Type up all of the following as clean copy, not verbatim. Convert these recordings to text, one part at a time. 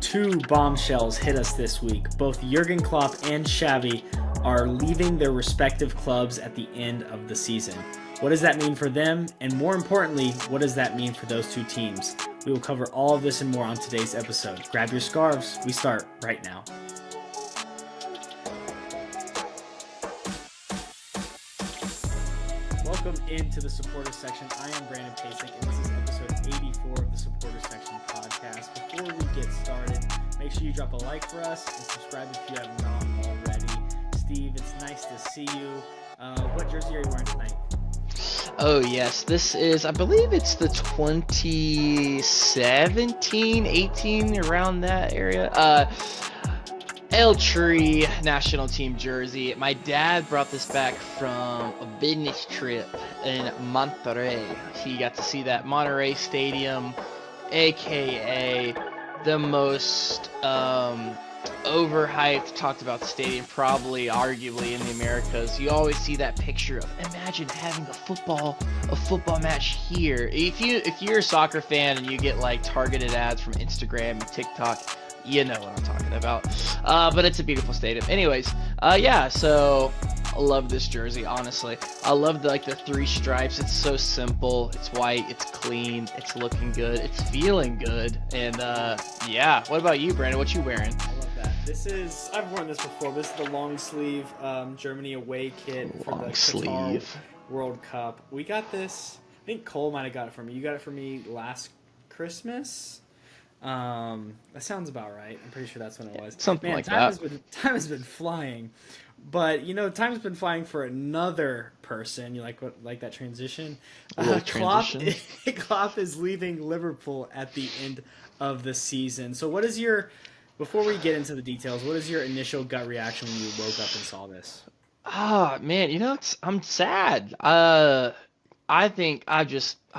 Two bombshells hit us this week. Both Jurgen Klopp and Xavi are leaving their respective clubs at the end of the season. What does that mean for them? And more importantly, what does that mean for those two teams? We will cover all of this and more on today's episode. Grab your scarves. We start right now. Welcome into the supporter section. I am Brandon Pasek, and this is episode 84 of the supporter section podcast. Before we get started, make sure you drop a like for us and subscribe if you have not already. Steve, it's nice to see you. What jersey are you wearing tonight? Oh yes, this is, I believe it's the 2017, 18, around that area. El Tree national team jersey. My dad brought this back from a business trip in Monterrey. He got to see that Monterrey Stadium, aka the most overhyped, talked about stadium, probably arguably in the Americas. You always see that picture of, imagine having a football match here. If you're a soccer fan and you get like targeted ads from Instagram and TikTok, you know what I'm talking about. But it's a beautiful stadium. Anyways, so I love this jersey, honestly. I love the three stripes. It's so simple. It's white, it's clean, it's looking good, it's feeling good. And what about you, Brandon? What you wearing? I love that. I've worn this before. This is the long sleeve Germany away kit for the Qatar World Cup. We got this, I think Cole might have got it for me. You got it for me last Christmas? That sounds about right. I'm pretty sure that's when it was. Something like that. Time has been flying, but time has been flying for another person. You like that transition? Klopp is leaving Liverpool at the end of the season. So before we get into the details, what is your initial gut reaction when you woke up and saw this? Man, I'm sad. I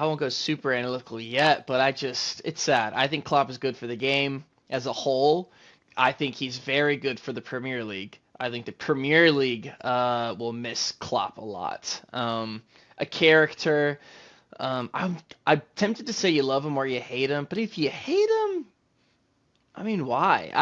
won't go super analytical yet, but it's sad. I think Klopp is good for the game as a whole. I think he's very good for the Premier League. I think the Premier League will miss Klopp a lot. A character. I'm tempted to say you love him or you hate him, but if you hate him, I mean, why?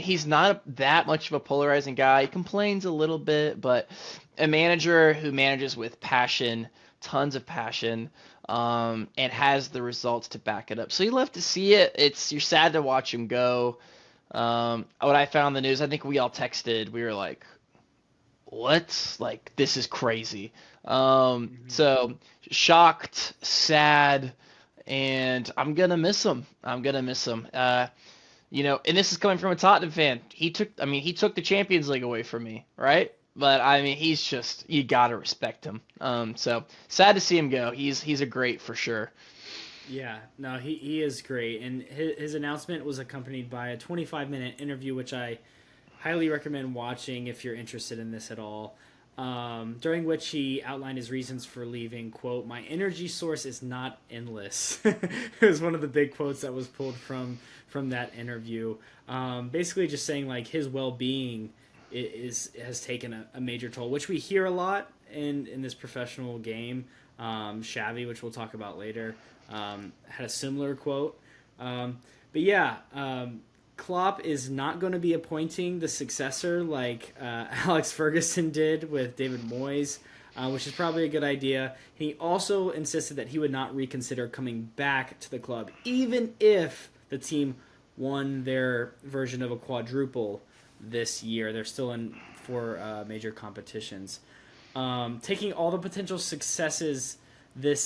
He's not that much of a polarizing guy. He complains a little bit, but a manager who manages with passion, tons of passion, and has the results to back it up. So you love to see it. You're sad to watch him go. What I found in the news, I think we all texted. We were like, "What? Like, this is crazy." So shocked, sad, and I'm gonna miss him. And this is coming from a Tottenham fan. He took the Champions League away from me, right? But he's just, you gotta respect him. So sad to see him go. He's a great for sure. Yeah, no, he is great, and his announcement was accompanied by a 25-minute interview, which I highly recommend watching if you're interested in this at all. During which he outlined his reasons for leaving. Quote, "My energy source is not endless." It was one of the big quotes that was pulled from that interview. Basically just saying like his well-being has taken a major toll, which we hear a lot in this professional game. Xavi, which we'll talk about later, had a similar quote. Klopp is not going to be appointing the successor like Alex Ferguson did with David Moyes, which is probably a good idea. He also insisted that he would not reconsider coming back to the club, even if the team won their version of a quadruple this year. They're still in 4 major competitions. Talking about all the potential successes this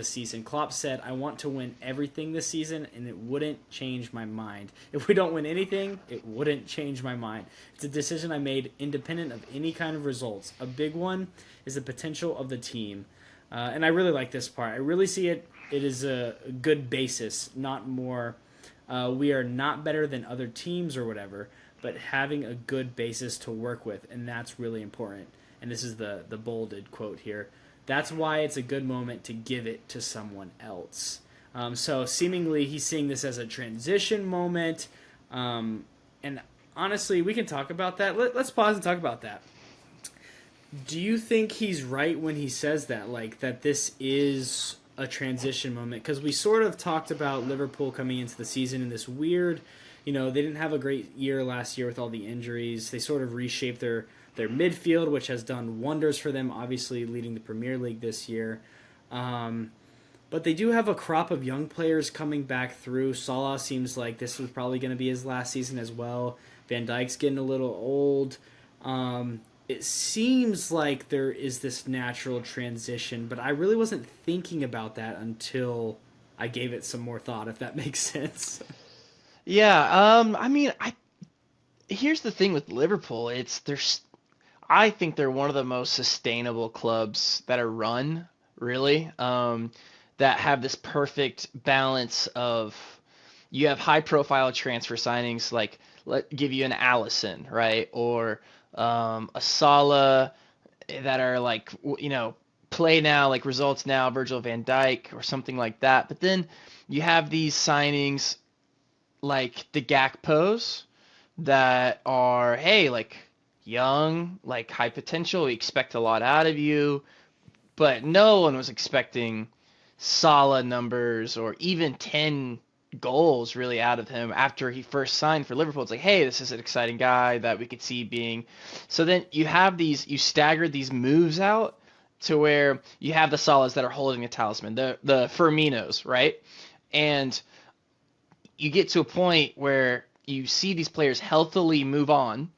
season, Klopp said, "I want to win everything this season, and it wouldn't change my mind. If we don't win anything, it wouldn't change my mind. It's a decision I made independent of any kind of results. A big one is the potential of the team." And I really like this part. I really see it is a good basis, not more. We are not better than other teams or whatever, but having a good basis to work with, and that's really important. And this is the bolded quote here. "That's why it's a good moment to give it to someone else." So seemingly he's seeing this as a transition moment. And honestly, we can talk about that. Let's pause and talk about that. Do you think he's right when he says that? Like, that this is a transition moment because we sort of talked about Liverpool coming into the season in this weird, they didn't have a great year last year with all the injuries. They sort of reshaped their midfield, which has done wonders for them, obviously leading the Premier League this year. But they do have a crop of young players coming back through. Salah seems like this was probably going to be his last season as well. Van Dijk's getting a little old. It seems like there is this natural transition, but I really wasn't thinking about that until I gave it some more thought, if that makes sense. Yeah, I mean, here's the thing with Liverpool. I think they're one of the most sustainable clubs that are run, really, that have this perfect balance of you have high profile transfer signings like give you an Allison, right? Or a Salah that are like play now, like results now, Virgil van Dijk or something like that. But then you have these signings like the Gakpos that are, hey, like young, like high potential. We expect a lot out of you, but no one was expecting Salah numbers or even 10 goals really out of him after he first signed for Liverpool. It's like, hey, this is an exciting guy that we could see being. So then you staggered these moves out to where you have the Salahs that are holding a talisman, the Firminos, right? And you get to a point where you see these players healthily move on,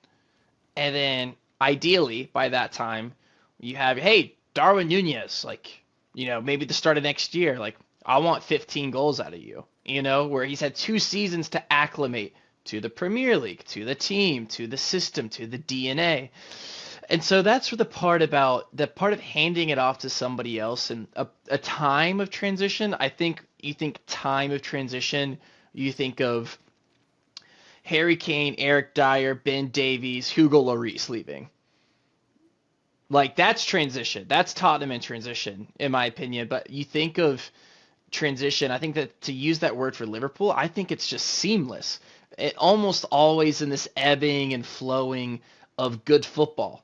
and then ideally by that time you have, hey, Darwin Nunez, like, maybe the start of next year, like, I want 15 goals out of you, where he's had 2 seasons to acclimate to the Premier League, to the team, to the system, to the DNA. And so that's the part of handing it off to somebody else and a time of transition. I think you think time of transition, you think of Harry Kane, Eric Dyer, Ben Davies, Hugo Lloris leaving. Like, that's transition. That's Tottenham in transition, in my opinion. But you think of transition, I think that to use that word for Liverpool, I think it's just seamless. It almost always in this ebbing and flowing of good football.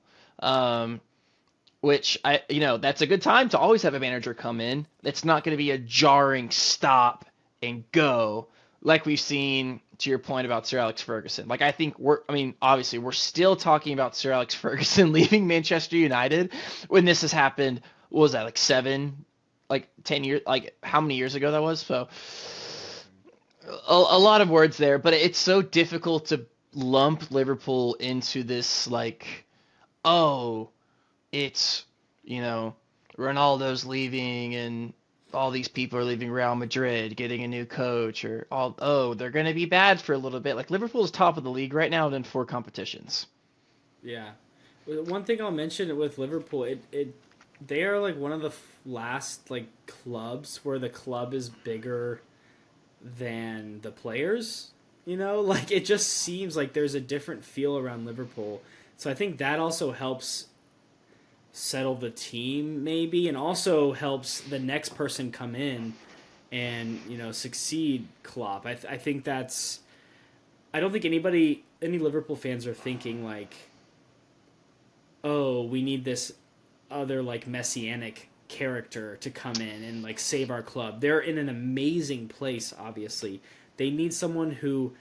Which that's a good time to always have a manager come in. It's not going to be a jarring stop and go like we've seen, to your point about Sir Alex Ferguson. Like, I think obviously we're still talking about Sir Alex Ferguson leaving Manchester United when this has happened. What was that, like 10 years, like how many years ago that was? So a lot of words there, but it's so difficult to lump Liverpool into this, like, oh, it's, Ronaldo's leaving and all these people are leaving Real Madrid, getting a new coach, or they're going to be bad for a little bit. Like, Liverpool's top of the league right now in 4 competitions. Yeah. One thing I'll mention with Liverpool, they are like one of the last like clubs where the club is bigger than the players. Like, it just seems like there's a different feel around Liverpool. So I think that also helps settle the team maybe, and also helps the next person come in and succeed Klopp. I think that's. I don't think any Liverpool fans are thinking like, oh, we need this other like messianic character to come in and like save our club. They're in an amazing place. Obviously, they need someone who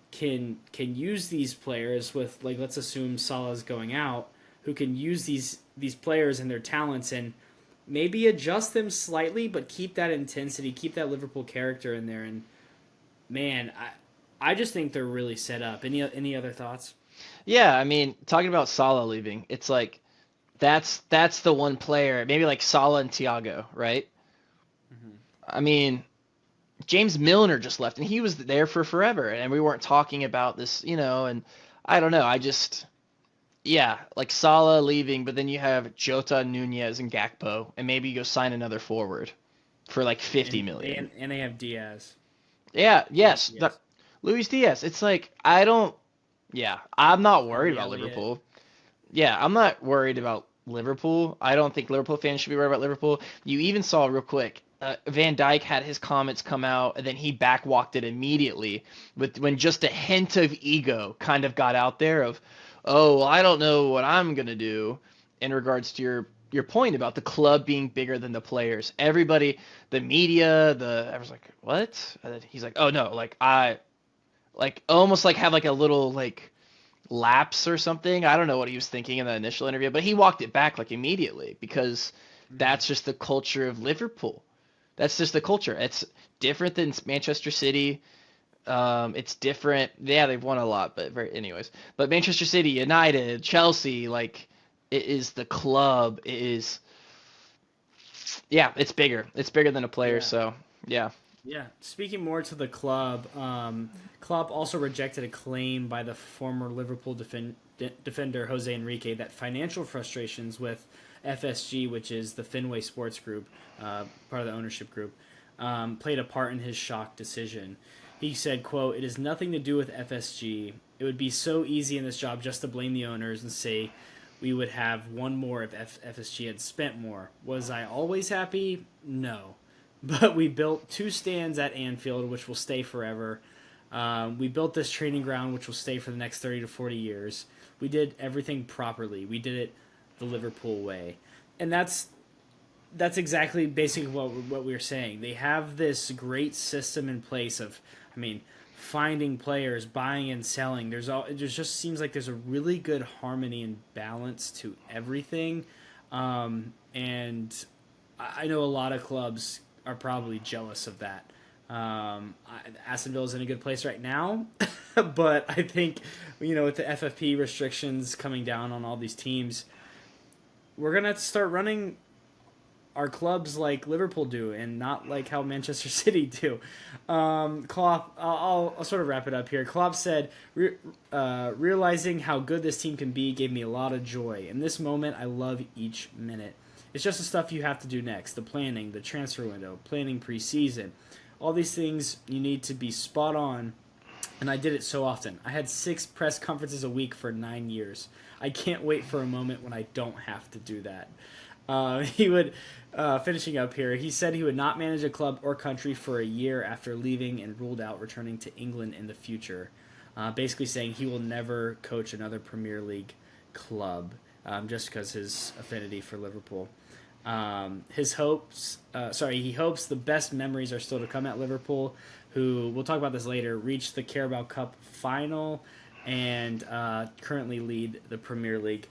can use these players with, like, let's assume Salah's going out, who can use these players and their talents and maybe adjust them slightly, but keep that intensity, keep that Liverpool character in there. And man, I just think they're really set up. Any other thoughts? Yeah, I mean, talking about Salah leaving, it's like that's the one player, maybe like Salah and Thiago, right? Mm-hmm. I mean, James Milner just left, and he was there for forever, and we weren't talking about this, and I don't know, yeah, like Salah leaving, but then you have Jota, Nunez, and Gakpo, and maybe you go sign another forward for like 50 million. And they have Diaz. Yeah, yes, Diaz. Luis Diaz. It's like, yeah, I'm not worried about Liverpool. Yeah, I'm not worried about Liverpool. I don't think Liverpool fans should be worried about Liverpool. You even saw real quick, Van Dijk had his comments come out, and then he backwalked it immediately when just a hint of ego kind of got out there of, oh, well, I don't know what I'm gonna do in regards to your your point about the club being bigger than the players. Everybody, the media, everyone's like, what? And then he's like, oh no, like I like almost like have like a little like lapse or something. I don't know what he was thinking in the initial interview, but he walked it back like immediately because Mhm. that's just the culture of Liverpool. That's just the culture. It's different than Manchester City. It's different. Yeah, they've won a lot, but anyways. But Manchester City, United, Chelsea, like it is the club. It is, yeah, it's bigger. It's bigger than a player. Yeah. So yeah, Yeah. Speaking more to the club, Klopp also rejected a claim by the former Liverpool defender Jose Enrique that financial frustrations with FSG, which is the Fenway Sports Group, part of the ownership group, played a part in his shock decision. He said, "quote It has nothing to do with FSG. It would be so easy in this job just to blame the owners and say we would have won more if FSG had spent more. Was I always happy? No." But we built two stands at Anfield, which will stay forever. We built this training ground, which will stay for the next 30 to 40 years. We did everything properly. We did it the Liverpool way. And that's exactly basically what we were saying. They have this great system in place of, I mean, finding players, buying and selling. It just seems like there's a really good harmony and balance to everything. And I know a lot of clubs are probably jealous of that. Aston Villa's in a good place right now, but I think with the FFP restrictions coming down on all these teams, we're gonna have to start running our clubs like Liverpool do and not like how Manchester City do. Klopp, I'll sort of wrap it up here. Klopp said, realizing how good this team can be gave me a lot of joy. In this moment, I love each minute. It's just the stuff you have to do next, the planning, the transfer window, planning preseason. All these things you need to be spot on, and I did it so often. I had 6 press conferences a week for 9 years. I can't wait for a moment when I don't have to do that. He would, finishing up here, he said he would not manage a club or country for a year after leaving and ruled out returning to England in the future. Basically saying he will never coach another Premier League club just because his affinity for Liverpool. He hopes the best memories are still to come at Liverpool, who, we'll talk about this later, reached the Carabao Cup final and currently lead the Premier League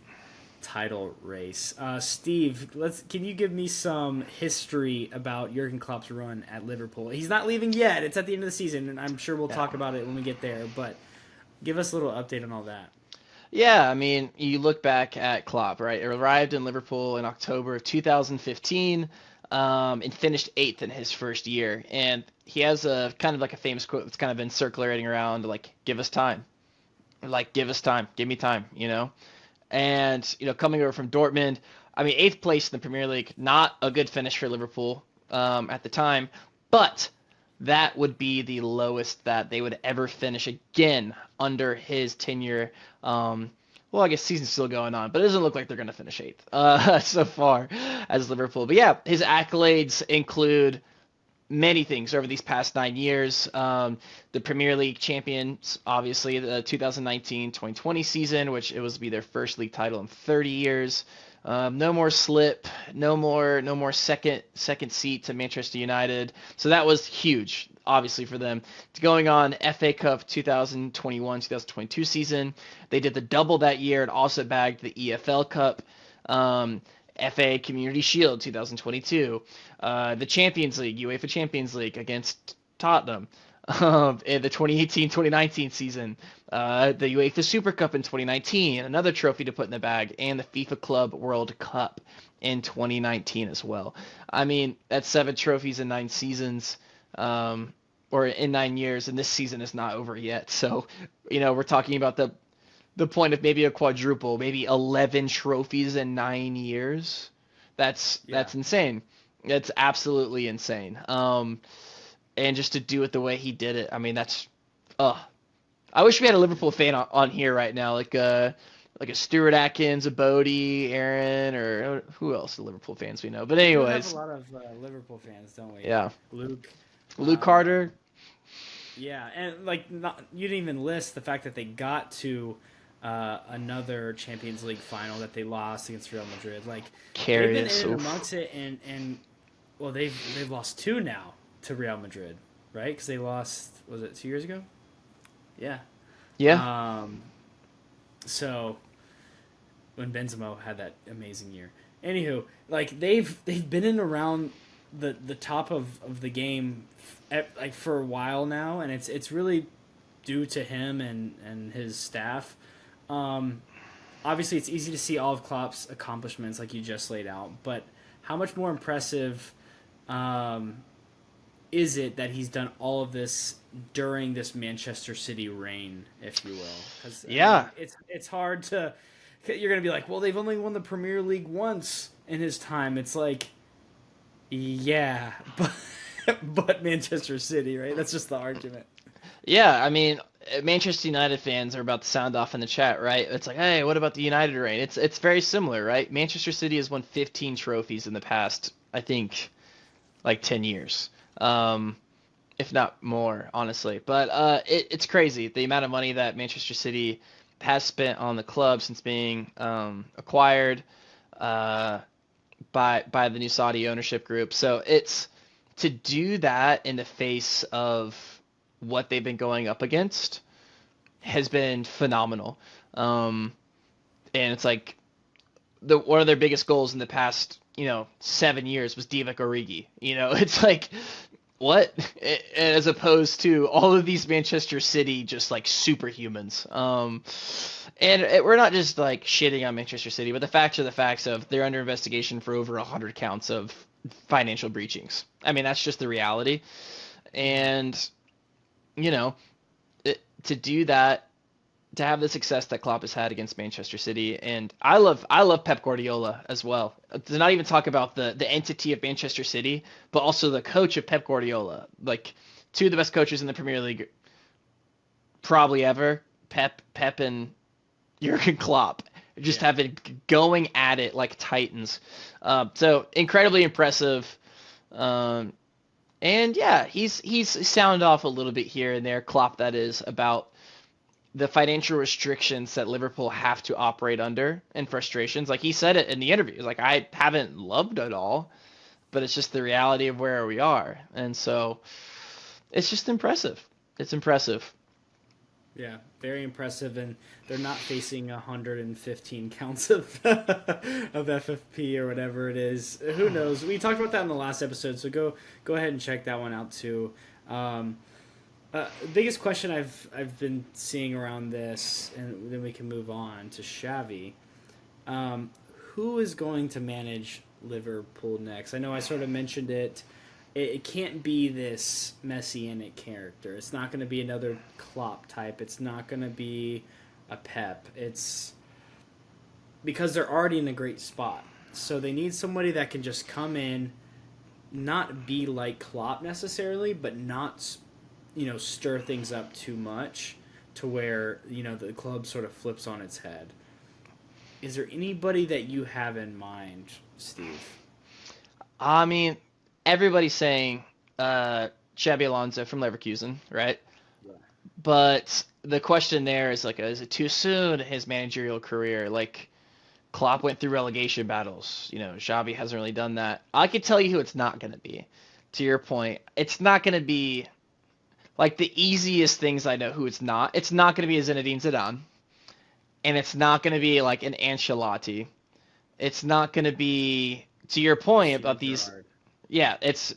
title race. Steve, can you give me some history about Jurgen Klopp's run at Liverpool? He's not leaving yet. It's at the end of the season, and I'm sure we'll yeah. talk about it when we get there. But give us a little update on all that. Yeah, I mean, you look back at Klopp, right? It arrived in Liverpool in October of 2015, and finished eighth in his first year. And he has a kind of like a famous quote that's kind of been circulating around, like, give us time. Like, give us time. Give me time, you know? And, coming over from Dortmund, I mean, eighth place in the Premier League, not a good finish for Liverpool at the time, but that would be the lowest that they would ever finish again under his tenure. Well, I guess season's still going on, but it doesn't look like they're going to finish eighth so far as Liverpool. But yeah, his accolades include many things over these past 9 years. The Premier League champions, obviously, the 2019-2020 season, which it was to be their first league title in 30 years. No more slip, no more second seat to Manchester United. So that was huge, obviously, for them. Going on FA Cup 2021-2022 season, they did the double that year and also bagged the EFL Cup. FA Community Shield 2022, the Champions League, UEFA Champions League against Tottenham in the 2018-2019 season, the UEFA Super Cup in 2019, another trophy to put in the bag, and the FIFA Club World Cup in 2019 as well. I mean, that's 7 trophies in 9 seasons. Or in 9 years, and this season is not over yet. So, we're talking about the point of maybe a quadruple, maybe 11 trophies in 9 years. Yeah. That's insane. That's absolutely insane. And just to do it the way he did it, I mean, that's I wish we had a Liverpool fan on here right now, like a Stuart Atkins, a Bodie, Aaron, or who else? The Liverpool fans we know. But We do have a anyways, lot of Liverpool fans, don't we? yeah, Luke. Luke Um, Carter. yeah, and like you didn't even list the fact that they got to another Champions League final that they lost against Real Madrid. Like they've been Carius, in and oof. amongst it, and well, they've lost two now to Real Madrid, right? Because they lost, was it 2 years ago? Yeah. Yeah, Um, so when Benzema had that amazing year. Anywho, like they've been in around the top of the game like for a while now, and it's really due to him and his staff. Um, Obviously, it's easy to see all of Klopp's accomplishments like you just laid out, but how much more impressive um, is it that he's done all of this during this Manchester City reign, if you will? Because I yeah, mean, it's hard to. You're gonna be like, well, they've only won the Premier League once in his time. It's like, yeah, but Manchester City, right? That's just the argument. yeah. I mean, Manchester United fans are about to sound off in the chat, right? It's like, hey, what about the United reign? It's very similar, right? Manchester City has won 15 trophies in the past, I think, like 10 years. Um, if not more, honestly. But it's crazy the amount of money that Manchester City has spent on the club since being acquired uh, by the new Saudi ownership group. So it's to do that in the face of what they've been going up against has been phenomenal. Um, and it's like one of their biggest goals in the past 7 years was Divock Origi. It's like what as opposed to all of these Manchester City just like superhumans. We're not just like shitting on Manchester City, but the facts are the facts of they're under investigation for over 100 counts of financial breachings. I mean, that's just the reality. Mm-hmm. And you know, to do that, to have the success that Klopp has had against Manchester City, and I love Pep Guardiola as well. To not even talk about the entity of Manchester City, but also the coach of Pep Guardiola, like two of the best coaches in the Premier League probably ever, Pep and Jurgen Klopp, just Yeah. have been going at it like titans. So incredibly impressive. Um, and yeah, he's sounded off a little bit here and there, Klopp that is, about the financial restrictions that Liverpool have to operate under and frustrations. Like he said it in the interview. He's like, I haven't loved it all, but it's just the reality of where we are. And so it's just impressive. It's impressive. Yeah, very impressive, and they're not facing 115 counts of of FFP or whatever it is. Who knows? We talked about that in the last episode, so go ahead and check that one out too. Um, Biggest question I've been seeing around this, and then we can move on to Xavi. Um, who is going to manage Liverpool next? I know I sort of mentioned it. It can't be this messianic character. It's not going to be another Klopp type. It's not going to be a Pep. It's because they're already in a great spot. So they need somebody that can just come in, not be like Klopp necessarily, but not stir things up too much to where the club sort of flips on its head. Is there anybody that you have in mind, Steve? I mean, everybody's saying Xabi Alonso from Leverkusen, right? Yeah. But the question there is like, is it too soon in his managerial career? Like Klopp went through relegation battles. Xavi hasn't really done that. I could tell you who it's not going to be. To your point, it's not going to be like the easiest things I know who it's not. It's not going to be a Zinedine Zidane, and it's not going to be like an Ancelotti. It's not going to be to your point Steven about these. Gerrard. Yeah, it's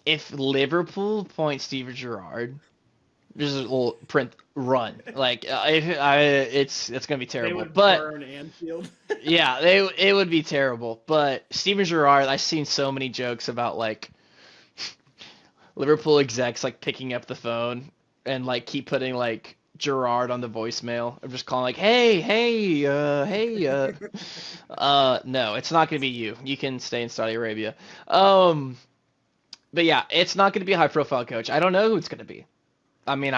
if Liverpool point Steven Gerrard, just a little print run. Like it's gonna be They terrible. would But burn Anfield. yeah, it would be terrible. But Steven Gerrard, I've seen so many jokes about like Liverpool execs like picking up the phone and like keep putting like Gerrard on the voicemail. I'm just calling like, no, it's not gonna be you. You can stay in Saudi Arabia. Um, but yeah, it's not gonna be a high profile coach. I don't know who it's gonna be. I mean,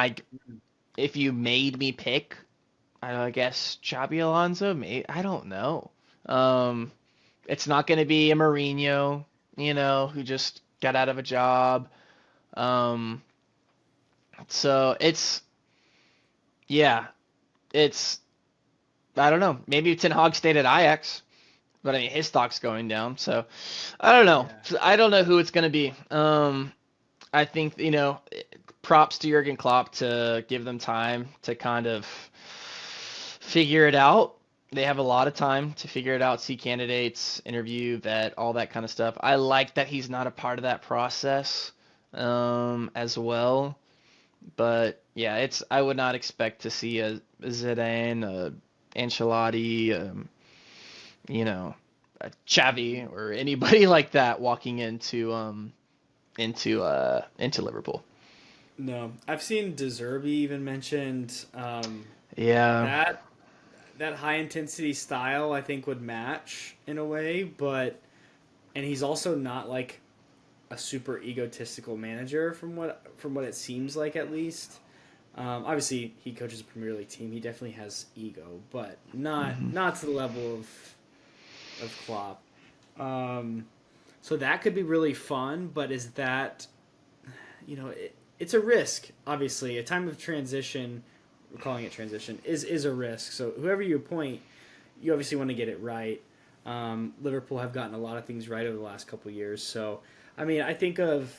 if you made me pick, I guess Xabi Alonso. I don't know. Um, it's not gonna be a Mourinho, who just got out of a job. Um, so yeah. it's I don't know. Maybe Ten Hag stayed at Ajax, but I mean his stock's going down. So I don't know. Yeah. I don't know who it's gonna be. I think props to Jurgen Klopp to give them time to kind of figure it out. They have a lot of time to figure it out, see candidates, interview, vet, all that kind of stuff. I like that he's not a part of that process as well. But yeah, it's I would not expect to see a Zidane, a Ancelotti, you know, a Xavi or anybody like that walking into Liverpool. No, I've seen Deserby even mentioned Yeah. that that high intensity style. I think would match in a way, but and he's also not like a super egotistical manager from what it seems like at least. Obviously, he coaches a Premier League team. He definitely has ego, but Hmm. not to the level of Klopp. Um, so that could be really fun, but is that it's a risk. Obviously, a time of transition, we're calling it transition, is a risk. So whoever you appoint, you obviously want to get it right. Liverpool have gotten a lot of things right over the last couple of years. So I mean, I think of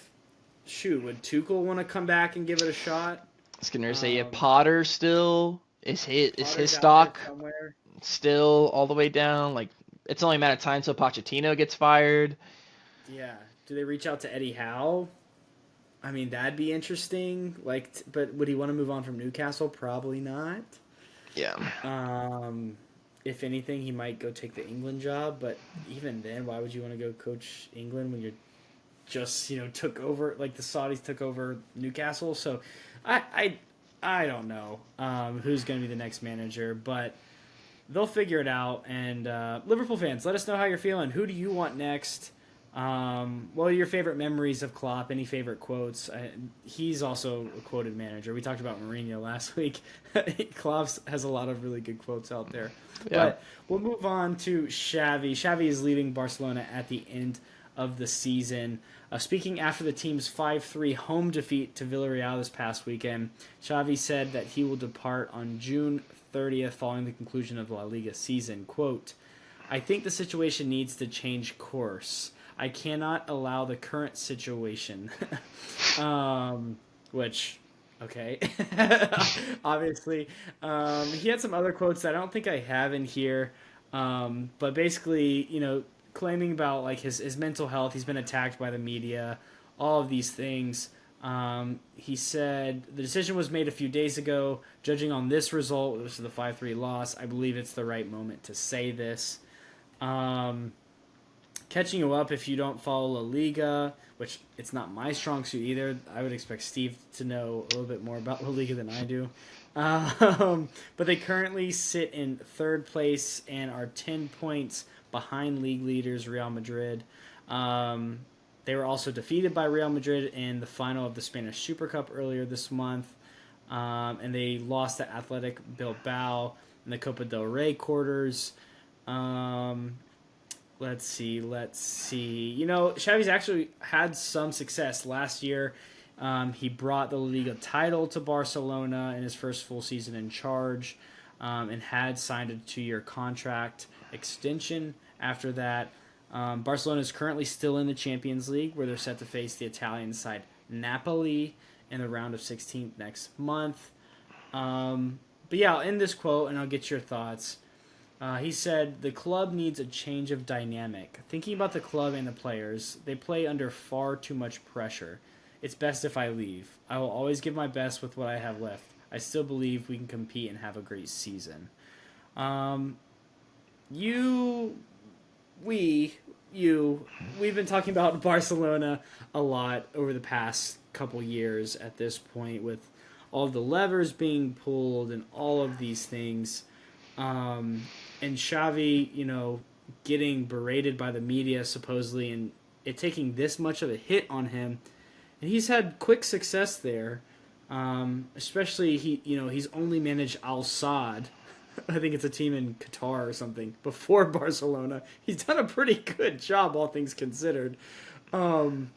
shoot, would Tuchel want to come back and give it a shot? I was gonna say, yeah, Um, Potter still is his Potter's out there stock somewhere. still all the way down. Like it's only a matter of time till Pochettino gets fired. Yeah. Do they reach out to Eddie Howe? I mean, that'd be interesting. Like, but would he want to move on from Newcastle? Probably not. Yeah. Um, if anything, he might go take the England job. But even then, why would you want to go coach England when you're just took over like the Saudis took over Newcastle? So, I I don't know who's going to be the next manager, but they'll figure it out. And Liverpool fans, let us know how you're feeling. Who do you want next? What are your favorite memories of Klopp? Any favorite quotes? He's also a quoted manager. We talked about Mourinho last week. Klopp has a lot of really good quotes out there. Yeah. But we'll move on to Xavi. Xavi is leaving Barcelona at the end of the season. Speaking after the team's 5-3 home defeat to Villarreal this past weekend, Xavi said that he will depart on June 30th following the conclusion of the La Liga season. Quote, I think the situation needs to change course. I cannot allow the current situation. Which, okay. Obviously. He had some other quotes that I don't think I have in here. But basically, claiming about like his mental health. He's been attacked by the media, all of these things. He said the decision was made a few days ago. Judging on this result, which is the 5-3 loss, I believe it's the right moment to say this. Um, Catching you up if you don't follow La Liga, which it's not my strong suit either. I would expect Steve to know a little bit more about La Liga than I do. But they currently sit in third place and are 10 points behind league leaders Real Madrid. Um, they were also defeated by Real Madrid in the final of the Spanish Super Cup earlier this month. And they lost to Athletic Bilbao in the Copa del Rey quarters. Um, let's see. Xavi's actually had some success last year. He brought the La Liga title to Barcelona in his first full season in charge, and had signed a 2-year contract extension after that. Barcelona is currently still in the Champions League, where they're set to face the Italian side Napoli in the round of 16 next month. But yeah, I'll end this quote and I'll get your thoughts. He said, the club needs a change of dynamic. Thinking about the club and the players, they play under far too much pressure. It's best if I leave. I will always give my best with what I have left. I still believe we can compete and have a great season. Um, you, we, we've been talking about Barcelona a lot over the past couple years at this point with all the levers being pulled and all of these things. Um, and Xavi, getting berated by the media supposedly and it taking this much of a hit on him. And he's had quick success there. Especially he's only managed Al Sadd. I think it's a team in Qatar or something before Barcelona. He's done a pretty good job, all things considered. Um,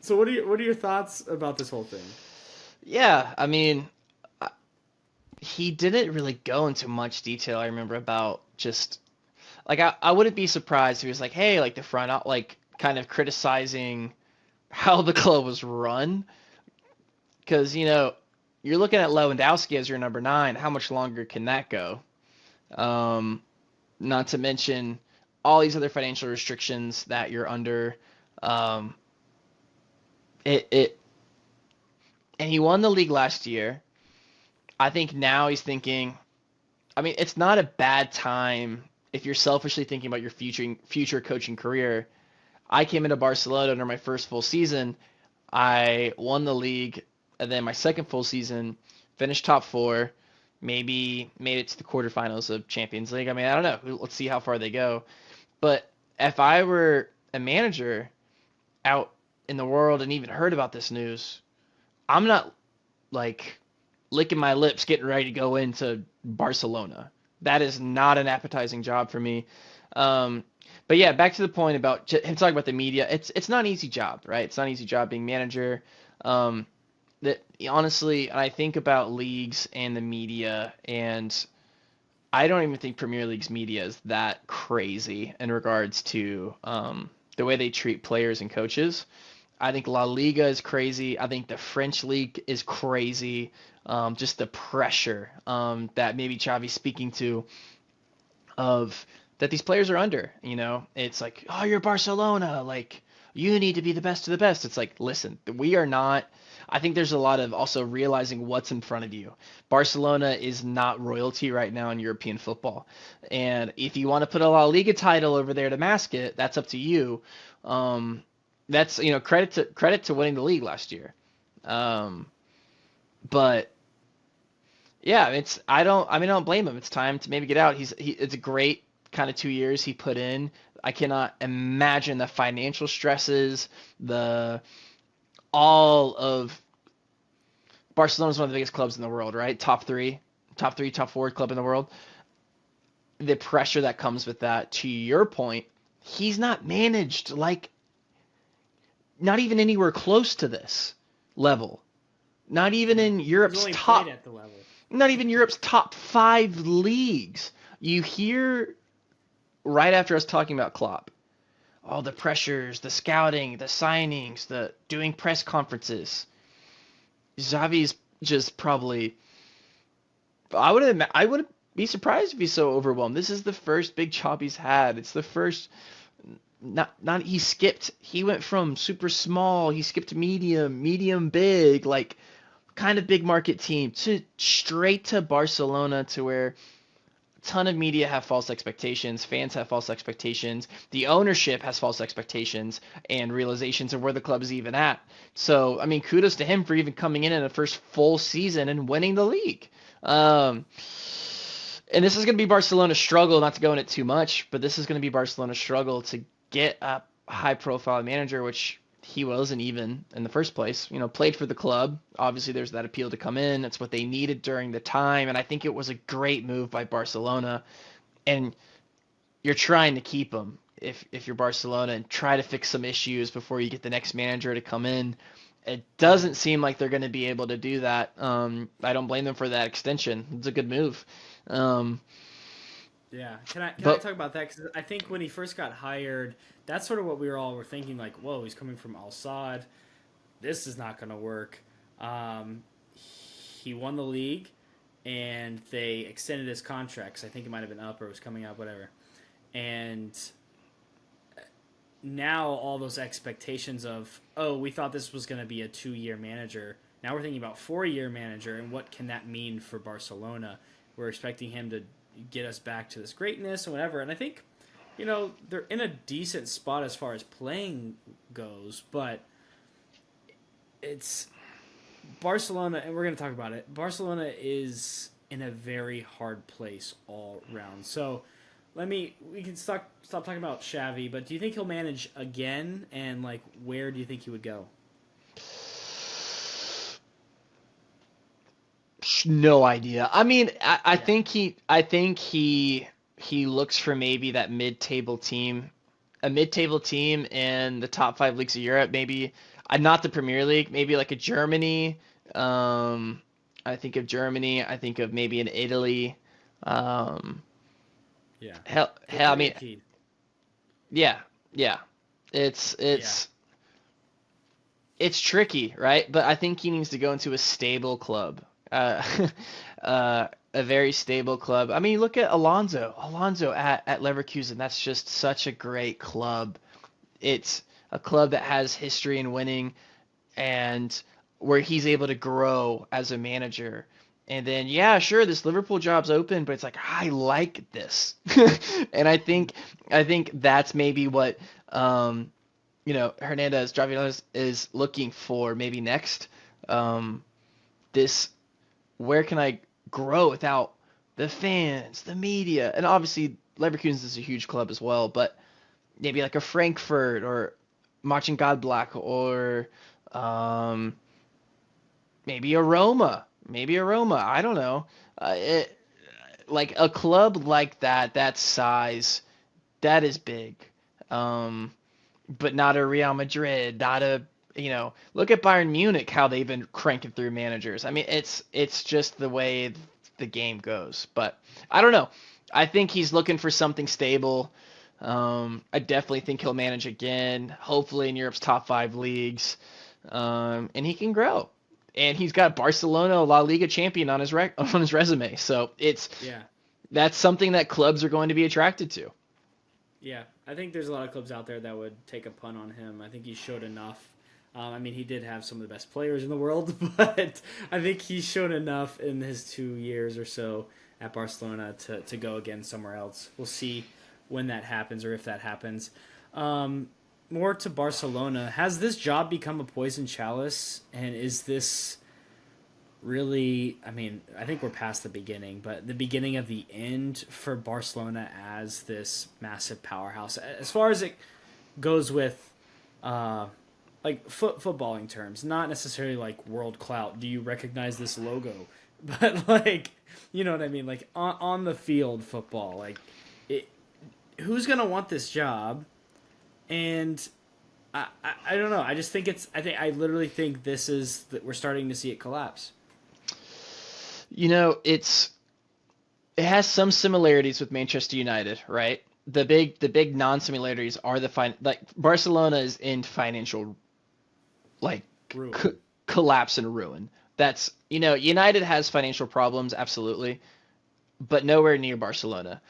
so what are your thoughts about this whole thing? Yeah, I mean, he didn't really go into much detail. I remember about just like I wouldn't be surprised if he was like, hey, like the front out, like kind of criticizing how the club was run, because you're looking at Lewandowski as your number nine. How much longer can that go? Um, Not to mention all these other financial restrictions that you're under. Um, it and he won the league last year. I think now he's thinking. I mean, it's not a bad time if you're selfishly thinking about your future coaching career. I came into Barcelona under my first full season. I won the league, and then my second full season, finished top four, maybe made it to the quarterfinals of Champions League. I mean, I don't know. Let's see how far they go. But if I were a manager out in the world and even heard about this news, I'm not like licking my lips getting ready to go into Barcelona. That is not an appetizing job for me. Um, but yeah, back to the point about him talking about the media. It's not an easy job, right? It's not an easy job being manager. Um, that honestly, I think about leagues and the media, and I don't even think Premier League's media is that crazy in regards to the way they treat players and coaches. I think La Liga is crazy. I think the French league is crazy. Just the pressure that maybe Xavi's speaking to of that these players are under. It's like, oh, you're Barcelona, like you need to be the best of the best. It's like, listen, we are not. I think there's a lot of also realizing what's in front of you. Barcelona is not royalty right now in European football, and if you want to put a La Liga title over there to mask it, that's up to you. That's credit to winning the league last year. Um, but yeah, I don't blame him. It's time to maybe get out. It's a great kind of 2 years he put in. I cannot imagine the financial stresses, the all of Barcelona's one of the biggest clubs in the world, right? Top four club in the world. The pressure that comes with that. To your point, he's not managed like not even anywhere close to this level. Not even in He's Europe's only played top at the level. not even Europe's top five leagues. You hear right after us talking about Klopp, all the pressures, the scouting, the signings, the doing press conferences. Xavi's just probably. I would be surprised if he's so overwhelmed. This is the first big job he's had. It's the first. Not he skipped. He went from super small. He skipped medium big, like kind of big market team to straight to Barcelona, to where a ton of media have false expectations, fans have false expectations, the ownership has false expectations and realizations of where the club is even at. So, I mean, kudos to him for even coming in the first full season and winning the league. And this is going to be Barcelona's struggle, not to go in it too much, but this is going to be Barcelona's struggle to get a high-profile manager, which he wasn't even in the first place. Played for the club. Obviously, there's that appeal to come in. That's what they needed during the time, and I think it was a great move by Barcelona. And you're trying to keep him if you're Barcelona and try to fix some issues before you get the next manager to come in. It doesn't seem like they're going to be able to do that. I don't blame them for that extension. It's a good move. Yeah, can I But talk about that? Because I think when he first got hired, that's sort of what we were thinking. Like, whoa, he's coming from Al Sadd. This is not going to work. He won the league, and they extended his contract. 'Cause I think it might have been up or it was coming up, whatever. And now all those expectations of, oh, we thought this was going to be a 2-year manager. Now we're thinking about 4-year manager, and what can that mean for Barcelona? We're expecting him to get us back to this greatness and whatever. And I think, they're in a decent spot as far as playing goes, but it's Barcelona, and we're going to talk about it. Barcelona is in a very hard place all around. So we can stop talking about Xavi, but do you think he'll manage again? And like, where do you think he would go? no idea. I mean, I Yeah. think he looks for maybe that mid-table team, a mid-table team in the top five leagues of Europe. Maybe not the Premier League. Maybe like a Germany, um, I think of Germany. I think of maybe in Italy. Um, Yeah. They're I pretty mean, key. yeah, yeah. It's Yeah. it's it's tricky, right? But I think he needs to go into a stable club, uh, a very stable club. I mean, look at Alonso. Alonso at Leverkusen. That's just such a great club. It's a club that has history in winning and where he's able to grow as a manager. And then, yeah, sure, this Liverpool job's open, but it's like I like this, and I think that's maybe what Javi Hernandez is looking for maybe next. Um, this where can I grow without the fans, the media, and obviously Leverkusen is a huge club as well, but maybe like a Frankfurt or Mönchengladbach or um, maybe a Roma, I don't know. Like a club like that size, that is big. Um, but not a Real Madrid, not a look at Bayern Munich how they've been cranking through managers. I mean, it's just the way the game goes. But I don't know. I think he's looking for something stable. I definitely think he'll manage again, hopefully in Europe's top five leagues, and he can grow. And he's got Barcelona La Liga champion on his on his resume, so Yeah. that's something that clubs are going to be attracted to. Yeah, I think there's a lot of clubs out there that would take a punt on him. I think he showed enough. I mean, he did have some of the best players in the world, but I think he showed enough in his 2 years or so at Barcelona to go again somewhere else. We'll see when that happens or if that happens. Um, More to Barcelona, has this job become a poison chalice? And is this really, I mean, I think we're past the beginning, but the beginning of the end for Barcelona as this massive powerhouse, as far as it goes with uh, like footballing terms, not necessarily like world clout. Do you recognize this logo? But like, you know what I mean? Like on the field football, like it, who's gonna want this job? And I don't know. I just think I literally think this is that we're starting to see it collapse. It has some similarities with Manchester United, right? The big non-similarities are like Barcelona is in financial like co- Ruin. collapse and ruin. That's United has financial problems absolutely, but nowhere near Barcelona.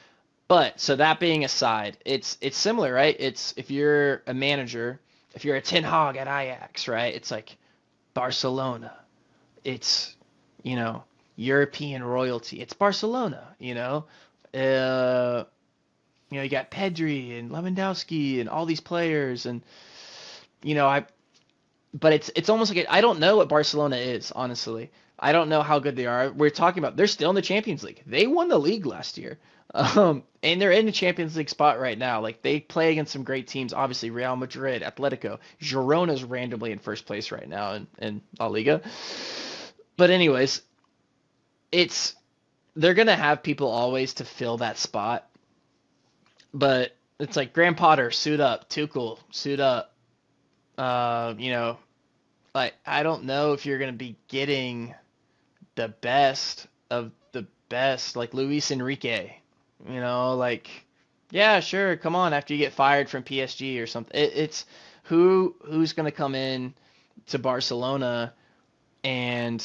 But so that being aside, it's similar, right? It's if you're a manager, if you're a Ten Hag at Ajax, right? It's like Barcelona. It's you know European royalty. It's Barcelona. Uh, you got Pedri and Lewandowski and all these players, and I. But it's almost like I don't know what Barcelona is, honestly. I don't know how good they are. We're talking about they're still in the Champions League. They won the league last year. And they're in the Champions League spot right now. Like they play against some great teams, obviously Real Madrid, Atletico. Girona's randomly in first place right now in La Liga. But anyways, it's they're gonna have people always to fill that spot. But it's like Graham Potter, suit up, Tuchel, suit up. Uh, you know, like I don't know if you're gonna be getting the best of the best, like Luis Enrique. Like yeah, sure, come on after you get fired from PSG or something. It's who's gonna come in to Barcelona and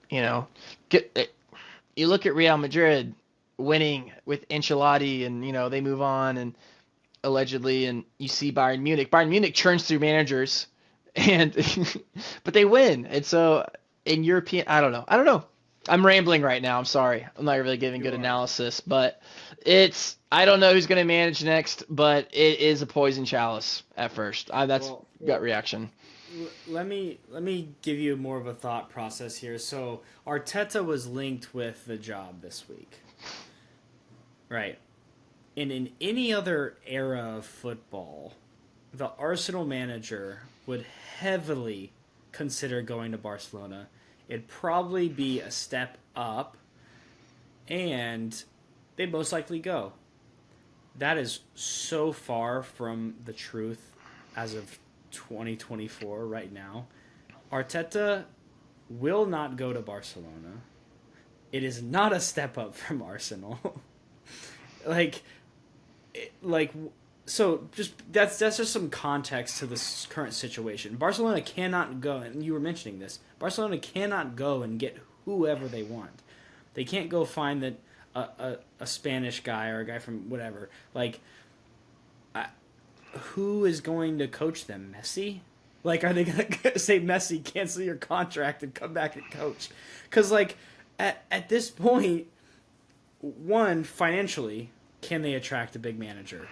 you know get you look at Real Madrid winning with Ancelotti and they move on and allegedly and you see Bayern Munich. Bayern Munich churns through managers and but they win. And so in European I don't know. I'm rambling right now. I'm sorry. I'm not really giving You good are. analysis, but I don't know who's going to manage next, but it is a poison chalice at first. That's Well, gut reaction. let me give you more of a thought process here. So Arteta was linked with the job this week, right? And in any other era of football, the Arsenal manager would heavily consider going to Barcelona. It'd probably be a step up, and they'd most likely go. That is so far from the truth as of 2024 right now. Arteta will not go to Barcelona. It is not a step up from Arsenal. like, like, so just that's just some context to this current situation. Barcelona cannot go, and you were mentioning this. Barcelona cannot go and get whoever they want. They can't go find a Spanish guy or a guy from whatever. Like, I, who is going to coach them? Messi? Like, are they gonna say Messi cancel your contract and come back and coach? Because like at this point, one financially, can they attract a big manager?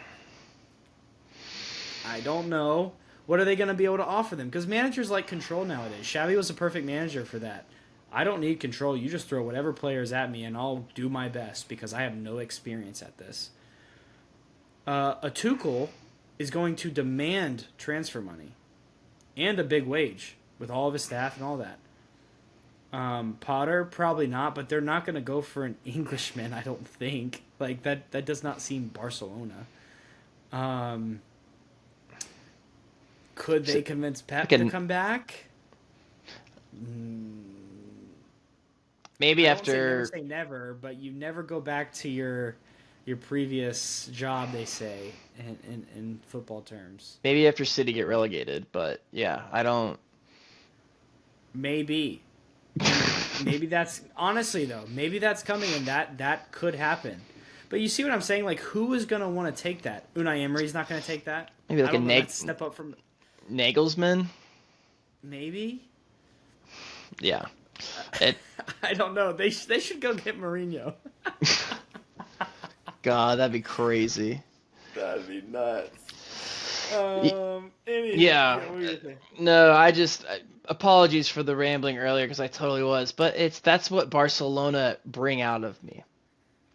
I don't know. What are they going to be able to offer them? Because managers like control nowadays. Xavi was a perfect manager for that. I don't need control. You just throw whatever players at me, and I'll do my best because I have no experience at this. A Tuchel is going to demand transfer money and a big wage with all of his staff and all that. Potter probably not, but they're not going to go for an Englishman. I don't think like that. That does not seem Barcelona. Um, could they convince Pep to come back? Maybe I don't say never after say never, but you never go back to your previous job. They say in football terms. maybe after City get relegated, but yeah, I don't. Maybe. Maybe that's honestly though. Maybe that's coming, and that could happen. But you see what I'm saying? Like, who is gonna want to take that? Unai Emery's not gonna take that. Maybe like I a don't know. That's a step up from Nagelsmann. maybe. Yeah, it. I don't know. They should go get Mourinho. God, that'd be crazy. That'd be nuts. Yeah. No, apologies for the rambling earlier because I totally was, but that's what Barcelona bring out of me.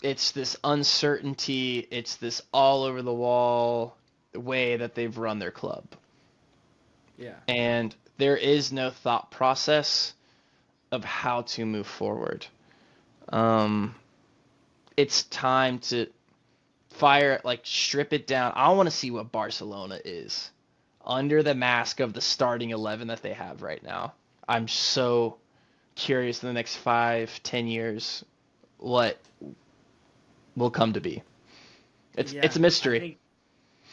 It's this uncertainty, it's this all over the wall way that they've run their club. Yeah. And there is no thought process of how to move forward. It's time to strip it down. I want to see what Barcelona is under the mask of the starting 11 that they have right now. I'm so curious in the next 5-10 years what will come to be. It's a mystery. I think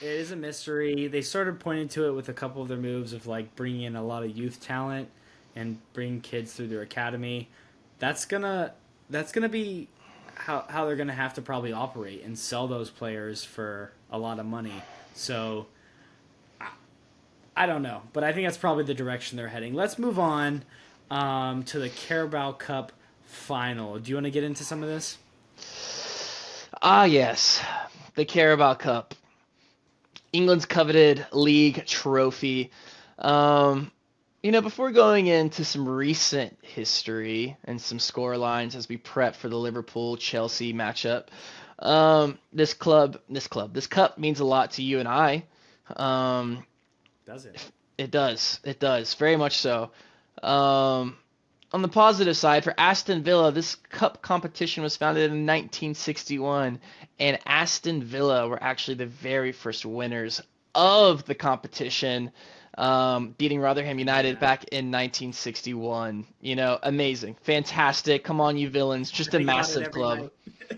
it is a mystery. They started pointing to it with a couple of their moves of like bringing in a lot of youth talent and bring kids through their academy. That's gonna be how they're gonna have to probably operate and sell those players for a lot of money. So I don't know, but I think that's probably the direction they're heading. Let's move on to the Carabao Cup final. Do you want to get into some of this? Ah, yes, the Carabao Cup, England's coveted league trophy. Before going into some recent history and some score lines as we prep for the Liverpool-Chelsea matchup, this cup means a lot to you and I. Does it? It does. It does. Very much so. On the positive side, for Aston Villa, this cup competition was founded in 1961, and Aston Villa were actually the very first winners of the competition, beating Rotherham United back in 1961. Amazing. Fantastic. Come on, you villains. Just a massive club.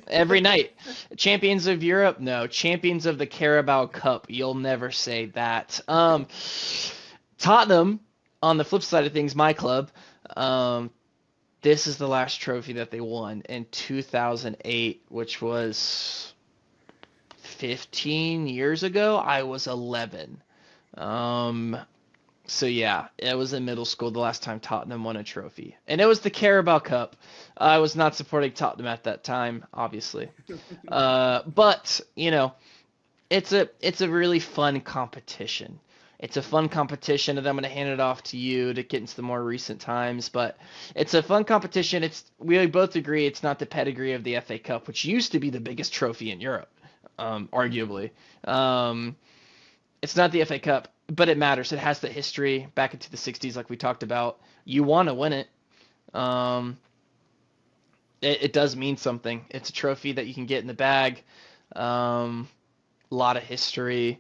Every night. Champions of Europe? No. Champions of the Carabao Cup. You'll never say that. Tottenham, on the flip side of things, my club, this is the last trophy that they won in 2008, which was 15 years ago. I was 11. So yeah, it was in middle school the last time Tottenham won a trophy. And it was the Carabao Cup. I was not supporting Tottenham at that time, obviously. But, it's a really fun competition. It's a fun competition, and I'm going to hand it off to you to get into the more recent times. But it's a fun competition. We both agree it's not the pedigree of the FA Cup, which used to be the biggest trophy in Europe, arguably. It's not the FA Cup, but it matters. It has the history back into the 60s, like we talked about. You want to win it. It does mean something. It's a trophy that you can get in the bag. A lot of history.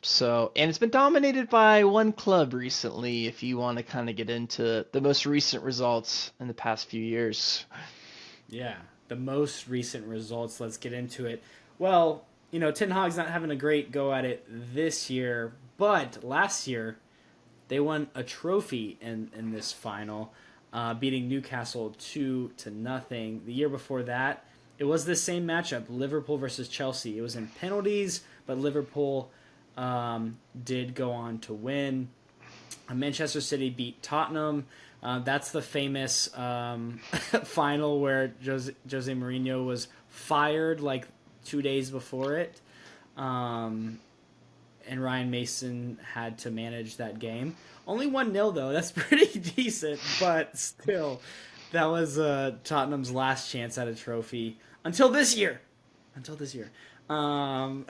So, and it's been dominated by one club recently, if you want to kind of get into the most recent results in the past few years. Yeah, the most recent results. Let's get into it. Well, Ten Hag's not having a great go at it this year, but last year they won a trophy in this final, beating Newcastle 2-0. The year before that, it was the same matchup: Liverpool versus Chelsea. It was in penalties, but Liverpool did go on to win. Manchester City beat Tottenham. That's the famous final where Jose Mourinho was fired like 2 days before it. And Ryan Mason had to manage that game. Only 1-0 though. That's pretty decent, but still, that was Tottenham's last chance at a trophy until this year. Until this year. Um,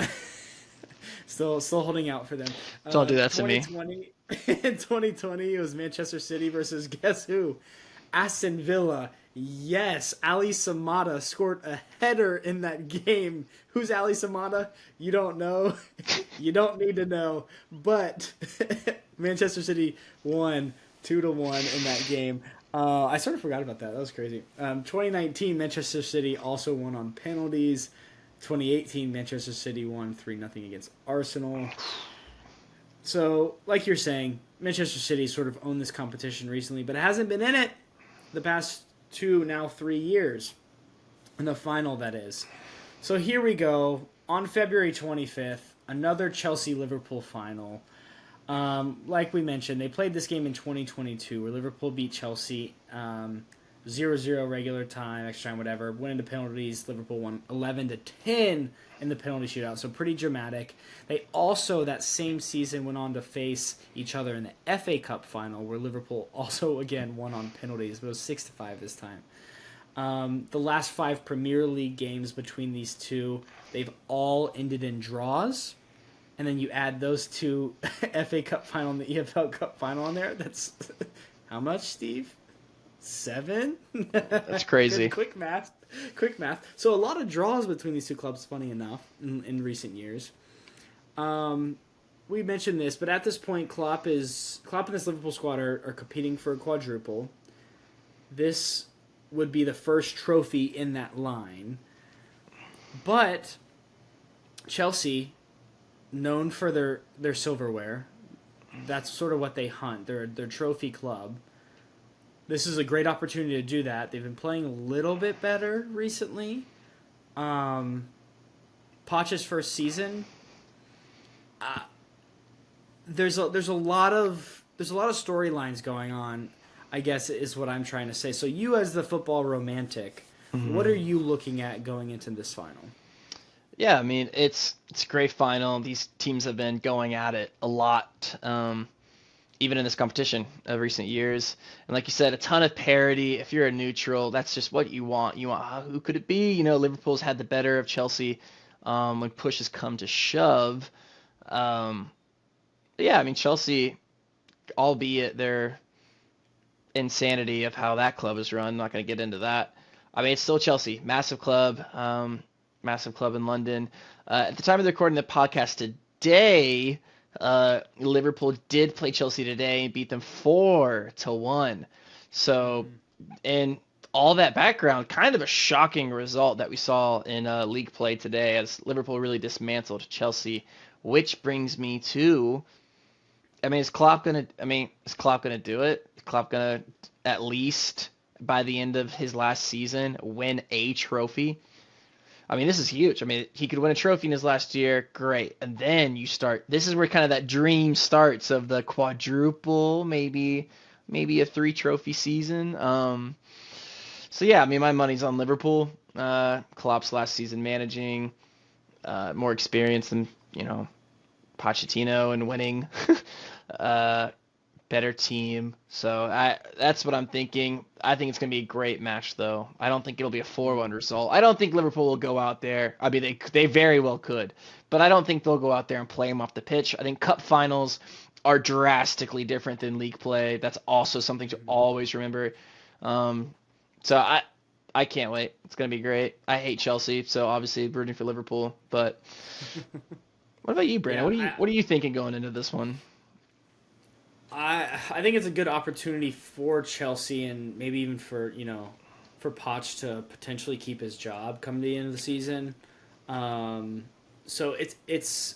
still holding out for them. Don't do that to me. 2020, in 2020, it was Manchester City versus guess who? Aston Villa. Yes, Ali Samata scored a header in that game. Who's Ali Samata? You don't know. You don't need to know. But Manchester City won 2-1 in that game. I sort of forgot about that. That was crazy. 2019, Manchester City also won on penalties. 2018, Manchester City won 3-0 against Arsenal. So, like you're saying, Manchester City sort of owned this competition recently, but it hasn't been in it the past 2, now 3 years. In the final, that is. So here we go. On February 25th, another Chelsea-Liverpool final. Like we mentioned, they played this game in 2022 where Liverpool beat Chelsea 0-0 regular time, extra time, whatever. Went into penalties. Liverpool won 11-10 in the penalty shootout, so pretty dramatic. They also, that same season, went on to face each other in the FA Cup final, where Liverpool also, again, won on penalties, but it was 6-5 this time. The last 5 Premier League games between these two, they've all ended in draws. And then you add those two FA Cup final and the EFL Cup final on there. That's how much, Steve? 7? That's crazy. Quick math. So a lot of draws between these two clubs, funny enough, in recent years. We mentioned this, but at this point, Klopp and this Liverpool squad are competing for a quadruple. This would be the first trophy in that line. But Chelsea, known for their silverware, that's sort of what they hunt. They're trophy club. This is a great opportunity to do that. They've been playing a little bit better recently. Poch's first season, there's a lot of storylines going on, I guess, is what I'm trying to say. So you, as the football romantic, what are you looking at going into this final? Yeah, I mean, it's a great final. These teams have been going at it a lot, even in this competition of recent years. And like you said, a ton of parity. If you're a neutral, that's just what you want. You want, who could it be? Liverpool's had the better of Chelsea when push has come to shove. Yeah, I mean, Chelsea, albeit their insanity of how that club is run, I'm not going to get into that. I mean, it's still Chelsea, massive club in London. At the time of recording the podcast today, Liverpool did play Chelsea today and beat them 4-1. So, and all that background, kind of a shocking result that we saw in league play today as Liverpool really dismantled Chelsea, which brings me to, I mean, is Klopp gonna do it? Is Klopp gonna, at least by the end of his last season, win a trophy? I mean, this is huge. I mean, he could win a trophy in his last year. Great. And then you start. This is where kind of that dream starts of the quadruple, maybe a 3-trophy season. So, yeah, I mean, my money's on Liverpool. Klopp's last season managing. More experience than, Pochettino and winning. Better team. So that's what I'm thinking. I think it's going to be a great match, though. I don't think it'll be a 4-1 result. I don't think Liverpool will go out there. I mean, they very well could. But I don't think they'll go out there and play them off the pitch. I think cup finals are drastically different than league play. That's also something to always remember. So I can't wait. It's going to be great. I hate Chelsea, so obviously rooting for Liverpool. But What about you, Brandon? Yeah, What are you thinking going into this one? I think it's a good opportunity for Chelsea and maybe even for for Poch to potentially keep his job come the end of the season. Um, so it's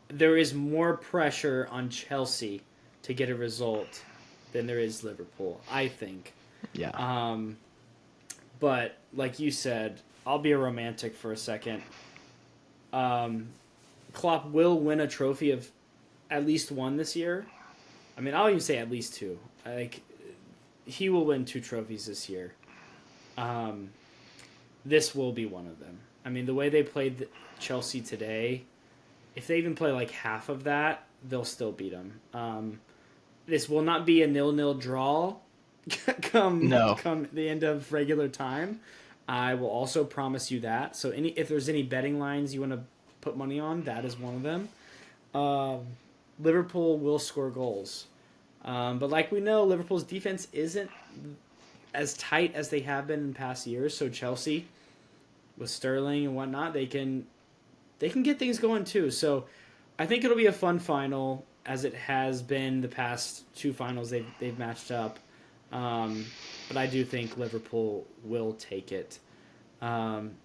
there is more pressure on Chelsea to get a result than there is Liverpool, I think. Yeah. Um, but like you said, I'll be a romantic for a second. Um, Klopp will win a trophy of at least one this year. I mean, I'll even say at least two. Like he will win two trophies this year. Um, this will be one of them. I mean, the way they played Chelsea today, if they even play like half of that, they'll still beat them. This will not be a 0-0 draw No. come the end of regular time. I will also promise you that. So if there's any betting lines you want to put money on, that is one of them. Um, Liverpool will score goals. But like we know, Liverpool's defense isn't as tight as they have been in past years. So Chelsea, with Sterling and whatnot, they can get things going too. So I think it'll be a fun final as it has been the past two finals they've matched up. But I do think Liverpool will take it. Um,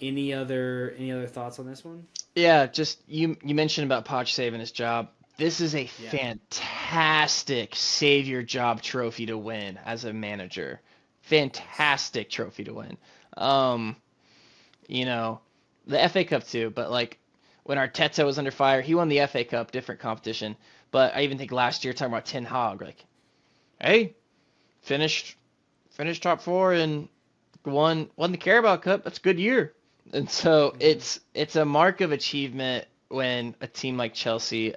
any other thoughts on this one? Yeah, just you mentioned about Poch saving his job. This is a Yeah. fantastic save your job trophy to win as a manager. Yes. Fantastic trophy to win. Um, you know, the FA Cup too, but like when Arteta was under fire, he won the FA Cup, different competition. But I even think last year talking about Ten Hag, like, hey, finished finished top four and won the Carabao Cup. That's a good year. And so Mm-hmm. it's a mark of achievement when a team like Chelsea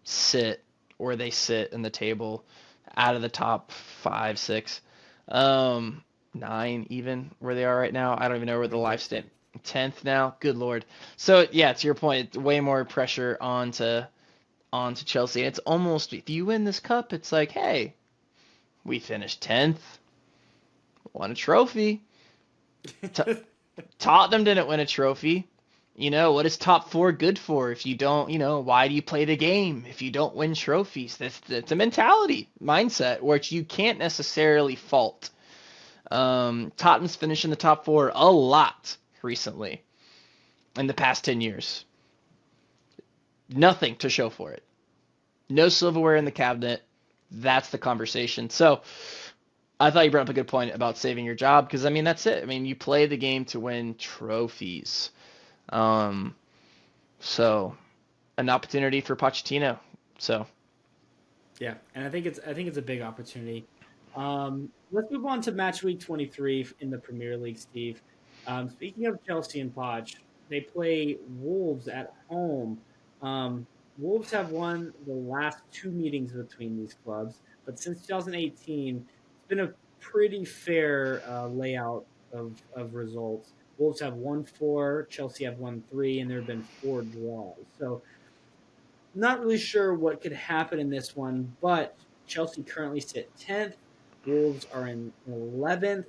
sit or they sit in the table out of the top five, six, nine even where they are right now. I don't even know where I the think they're life stand. 10th. 10th now. Good lord. So yeah, to your point, way more pressure onto Chelsea. It's almost if you win this cup, it's like, hey, we finished 10th, won a trophy. T- Tottenham didn't win a trophy. What is top four good for if you don't, why do you play the game if you don't win trophies? That's a mentality, mindset, which you can't necessarily fault. Tottenham's finished in the top four a lot recently in the past 10 years. Nothing to show for it. No silverware in the cabinet. That's the conversation. So I thought you brought up a good point about saving your job because, I mean, that's it. I mean, you play the game to win trophies. Um, so an opportunity for Pochettino. So Yeah, and I think it's a big opportunity. Let's move on to match week 23 in the Premier League, Steve. Speaking of Chelsea and Poch, they play Wolves at home. Wolves have won the last two meetings between these clubs, but since 2018, it's been a pretty fair layout of results. Wolves have won four, Chelsea have won three, and there have been four draws. So not really sure what could happen in this one, but Chelsea currently sit 10th. Wolves are in 11th.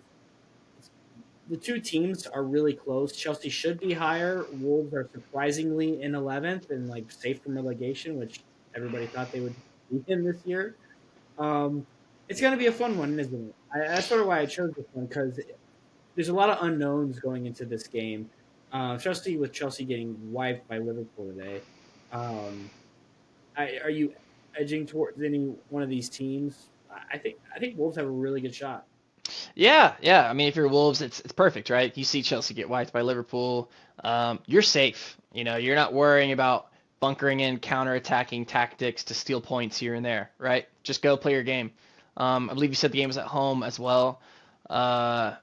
The two teams are really close. Chelsea should be higher. Wolves are surprisingly in 11th and like safe from relegation, which everybody thought they would be in this year. Um, it's going to be a fun one, isn't it? That's sort of why I chose this one because there's a lot of unknowns going into this game, especially with Chelsea getting wiped by Liverpool today. Um, are you edging towards any one of these teams? I think Wolves have a really good shot. yeah, yeah. I mean, if you're Wolves, it's perfect, right? You see Chelsea get wiped by Liverpool. You're safe. You're not worrying about bunkering in, counter-attacking tactics to steal points here and there, right? Just go play your game. I believe you said the game was at home as well. Uh,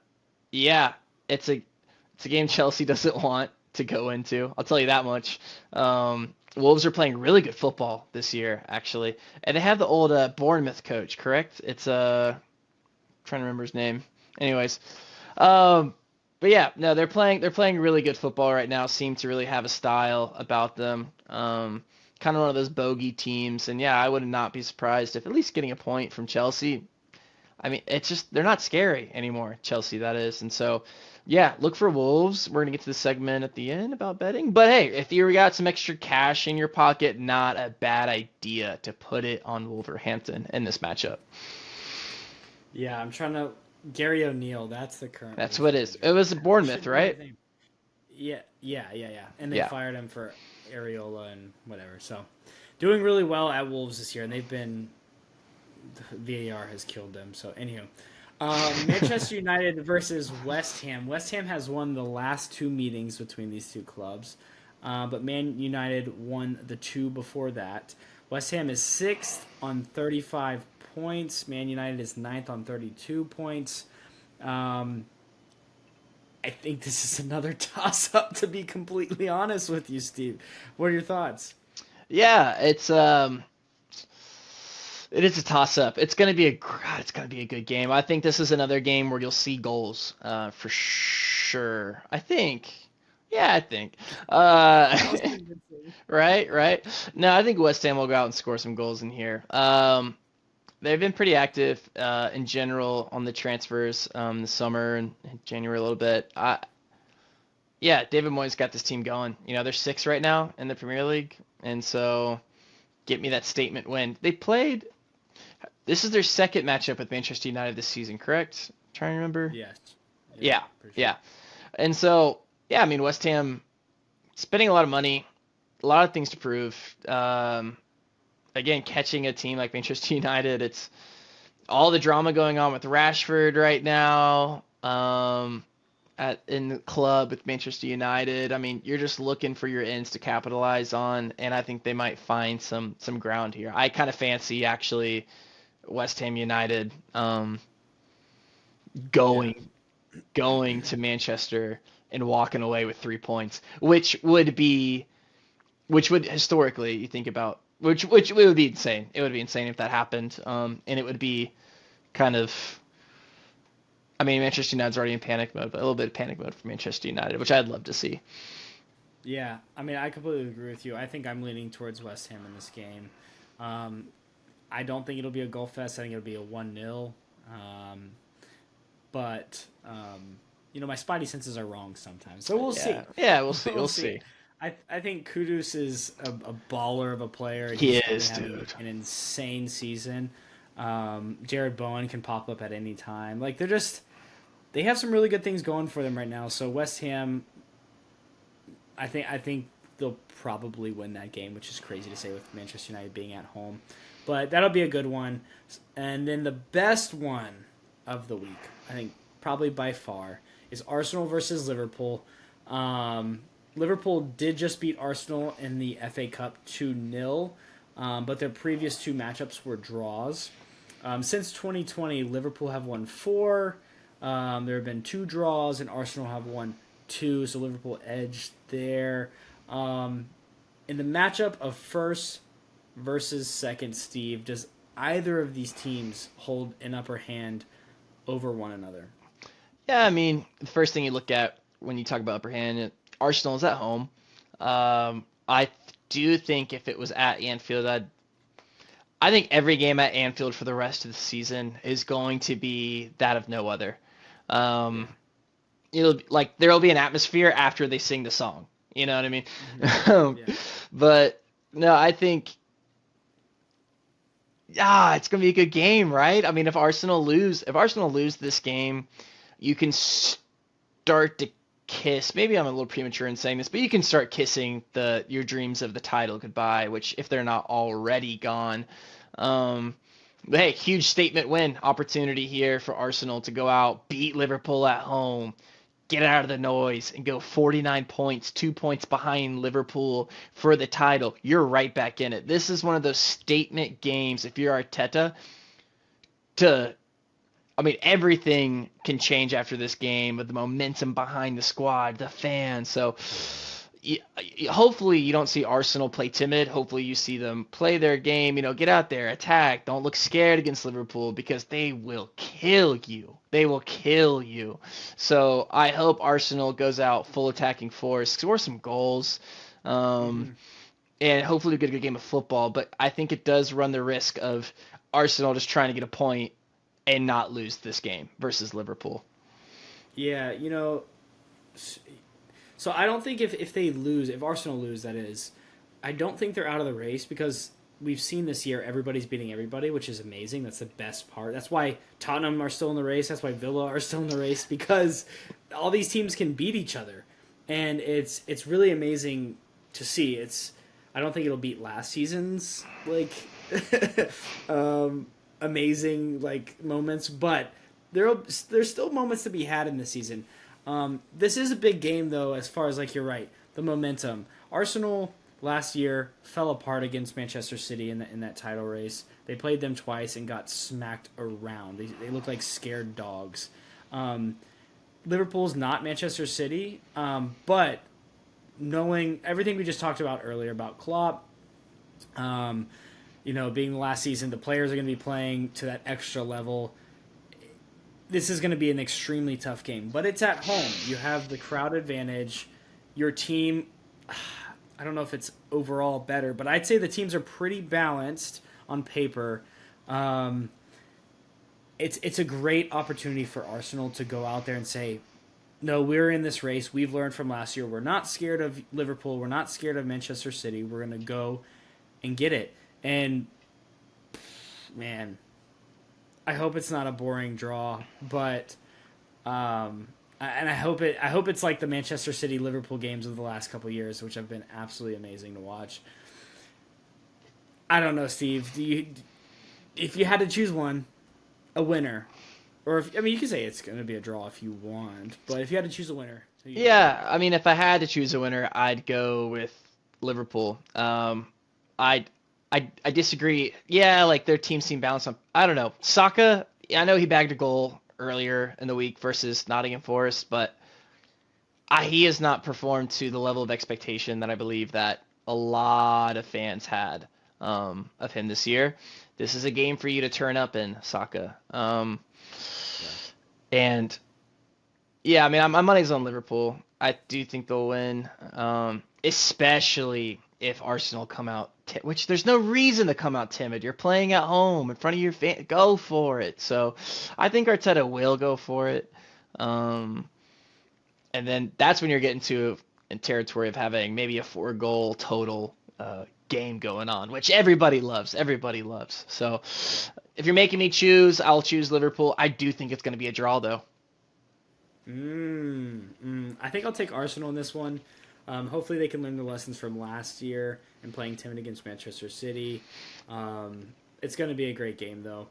yeah, it's a game Chelsea doesn't want to go into. I'll tell you that much. Wolves are playing really good football this year, actually, and they have the old Bournemouth coach, correct? It's trying to remember his name. Anyways, um, but yeah, no, they're playing really good football right now. Seem to really have a style about them. Kind of one of those bogey teams, and yeah, I would not be surprised if at least getting a point from Chelsea. I mean, it's just they're not scary anymore, Chelsea, that is. And so, yeah, look for Wolves. We're gonna get to the segment at the end about betting. But hey, if you got some extra cash in your pocket, not a bad idea to put it on Wolverhampton in this matchup. Yeah, I'm trying to. Gary O'Neill, that's the current That's Wolves what it is. manager. It was That Bournemouth, should be his right? name. Yeah. And they Yeah. fired him for Areola and whatever. So, doing really well at Wolves this year, and they've been VAR has killed them. So, anywho, Manchester United versus West Ham. West Ham has won the last two meetings between these two clubs, but Man United won the two before that. West Ham is sixth on 35 points. Man United is ninth on 32 points. Um, I think this is another toss up, to be completely honest with you, Steve. What are your thoughts? Yeah, it is a toss up. It's gonna be a good game. I think this is another game where you'll see goals, for sure. I think. Yeah, I think. Uh, That was convincing. right. No, I think West Ham will go out and score some goals in here. They've been pretty active in general on the transfers this summer and January a little bit. Yeah, David Moyes got this team going. You know, they're sixth right now in the Premier League, and so get me that statement win. They played. This is their second matchup with Manchester United this season, correct? I'm trying to remember. Yes. Yeah, Yeah, pretty sure. yeah. And so, yeah, I mean, West Ham spending a lot of money, a lot of things to prove. Again, catching a team like Manchester United, it's all the drama going on with Rashford right now. In the club with Manchester United. I mean, you're just looking for your ends to capitalize on, and I think they might find some ground here. I kind of fancy actually West Ham United Yeah. going going to Manchester and walking away with 3 points, which would historically you think about which it would be insane. It would be insane if that happened, and it would be kind of. I mean, Manchester United's already in panic mode, but a little bit of panic mode for Manchester United, which I'd love to see. Yeah. I mean, I completely agree with you. I think I'm leaning towards West Ham in this game. Um, I don't think it'll be a goal fest. I think it'll be a 1-0. Um, but, my spidey senses are wrong sometimes. So we'll see. Yeah, we'll see. We'll We'll see. see. I think Kudus is a baller of a player, and He he's been is, having dude. an insane season. Jared Bowen can pop up at any time. Like they have some really good things going for them right now. So West Ham, I think they'll probably win that game, which is crazy to say with Manchester United being at home. But that'll be a good one. And then the best one of the week, I think probably by far, is Arsenal versus Liverpool. Liverpool did just beat Arsenal in the FA Cup 2-0, but their previous two matchups were draws. Since 2020, Liverpool have won four. There have been two draws, and Arsenal have won two, so Liverpool edged there. In the matchup of first versus second, Steve, does either of these teams hold an upper hand over one another? Yeah, I mean, the first thing you look at when you talk about upper hand, Arsenal is at home. I do think if it was at Anfield, I think every game at Anfield for the rest of the season is going to be that of no other. Yeah. Um, it'll like there'll be an atmosphere after they sing the song. You know what I mean? Hmm. Um, Yeah. but no, I think it's gonna be a good game, right? I mean, if Arsenal lose this game, you can start to kiss. Maybe I'm a little premature in saying this, but you can start kissing the your dreams of the title goodbye, which if they're not already gone. Um, but hey, huge statement win opportunity here for Arsenal to go out, beat Liverpool at home, get out of the noise, and go 49 points, 2 points behind Liverpool for the title. You're right back in it. This is one of those statement games, if you're Arteta, to I mean, everything can change after this game with the momentum behind the squad, the fans. So, hopefully, you don't see Arsenal play timid. Hopefully, you see them play their game. You know, get out there, attack. Don't look scared against Liverpool because they will kill you. They will kill you. So, I hope Arsenal goes out full attacking force, score some goals, um, Hmm. and hopefully get a good game of football. But I think it does run the risk of Arsenal just trying to get a point and not lose this game versus Liverpool. Yeah, so I don't think if they lose, if Arsenal lose, that is, I don't think they're out of the race because we've seen this year everybody's beating everybody, which is amazing. That's the best part. That's why Tottenham are still in the race. That's why Villa are still in the race because all these teams can beat each other, and it's really amazing to see. I don't think it'll beat last season's amazing moments, but there's still moments to be had in this season. This is a big game though, as far as you're right, the momentum. Arsenal last year fell apart against Manchester City in that title race. They played them twice and got smacked around. They looked like scared dogs. Liverpool's not Manchester City, but knowing everything we just talked about earlier about Klopp, being the last season, the players are going to be playing to that extra level. This is going to be an extremely tough game, but it's at home. You have the crowd advantage. Your team, I don't know if it's overall better, but I'd say the teams are pretty balanced on paper. It's a great opportunity for Arsenal to go out there and say, no, we're in this race. We've learned from last year. We're not scared of Liverpool. We're not scared of Manchester City. We're going to go and get it. And, man, I hope it's not a boring draw, but and I hope it's like the Manchester City Liverpool games of the last couple of years, which have been absolutely amazing to watch. I don't know, Steve. If you had to choose one, a winner, or you could say it's going to be a draw if you want, but if you had to choose a winner, yeah, I mean, if I had to choose a winner, I'd go with Liverpool. I disagree. Yeah, their team seem balanced on. I don't know. Saka, I know he bagged a goal earlier in the week versus Nottingham Forest, but he has not performed to the level of expectation that I believe that a lot of fans had of him this year. This is a game for you to turn up in, Saka. And yeah, I mean, my money's on Liverpool. I do think they'll win, especially if Arsenal come out, which there's no reason to come out timid. You're playing at home in front of your fans. Go for it. So I think Arteta will go for it. And then that's when you're getting to in territory of having maybe a 4-goal total game going on, which everybody loves. Everybody loves. So if you're making me choose, I'll choose Liverpool. I do think it's going to be a draw, though. I think I'll take Arsenal in this one. Hopefully they can learn the lessons from last year and playing timid against Manchester City. It's going to be a great game, though.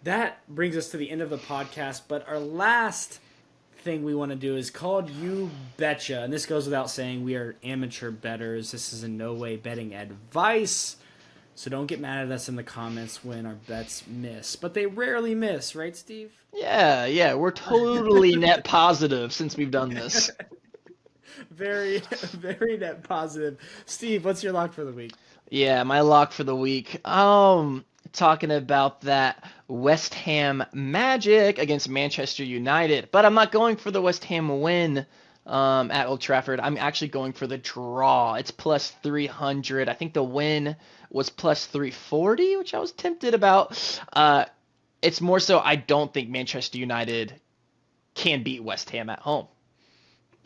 That brings us to the end of the podcast, but our last thing we want to do is called You Betcha, and this goes without saying. We are amateur bettors. This is in no way betting advice, so don't get mad at us in the comments when our bets miss. But they rarely miss, right, Steve? Yeah, we're totally net positive since we've done this. Very, very net positive. Steve, what's your lock for the week? Yeah, my lock for the week. Talking about that West Ham Magic against Manchester United, but I'm not going for the West Ham win at Old Trafford. I'm actually going for the draw. It's plus 300. I think the win was plus 340, which I was tempted about. It's more so I don't think Manchester United can beat West Ham at home.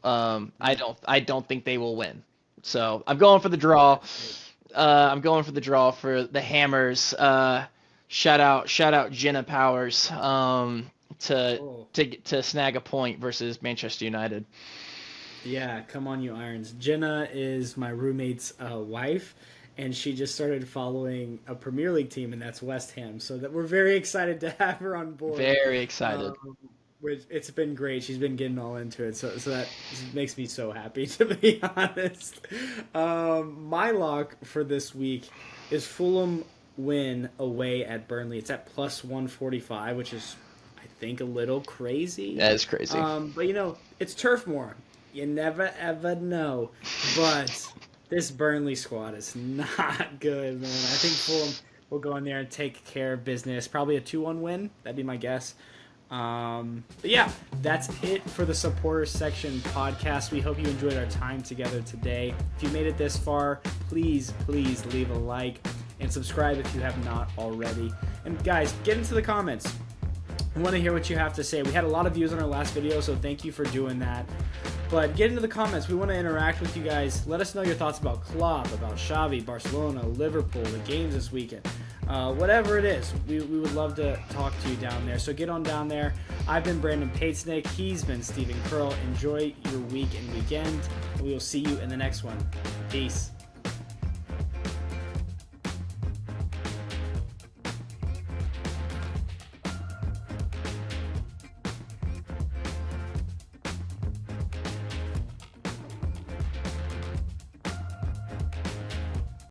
I don't think they will win. So I'm going for the draw. I'm going for the draw for the Hammers. Shout out Jenna Powers to snag a point versus Manchester United. Yeah, come on, you Irons. Jenna is my roommate's wife, and she just started following a Premier League team, and that's West Ham. So that we're very excited to have her on board. Very excited. It's been great. She's been getting all into it, so that makes me so happy, to be honest. My lock for this week is Fulham win away at Burnley. It's at plus 145, which is, I think, a little crazy. That is crazy. But, it's Turf Moor. You never, ever know. But this Burnley squad is not good, man. I think Fulham will go in there and take care of business. Probably a 2-1 win. That'd be my guess. But yeah, that's it for the Supporters Section podcast. We hope you enjoyed our time together today. If you made it this far, please leave a like and subscribe if you have not already. And guys, get into the comments. I want to hear what you have to say. We had a lot of views on our last video, so thank you for doing that. But get into the comments. We want to interact with you guys. Let us know your thoughts about Klopp, about Xavi, Barcelona, Liverpool, the games this weekend. Whatever it is, we would love to talk to you down there. So get on down there. I've been Brandon Patesnick. He's been Stephen Curl. Enjoy your week and weekend. We will see you in the next one. Peace.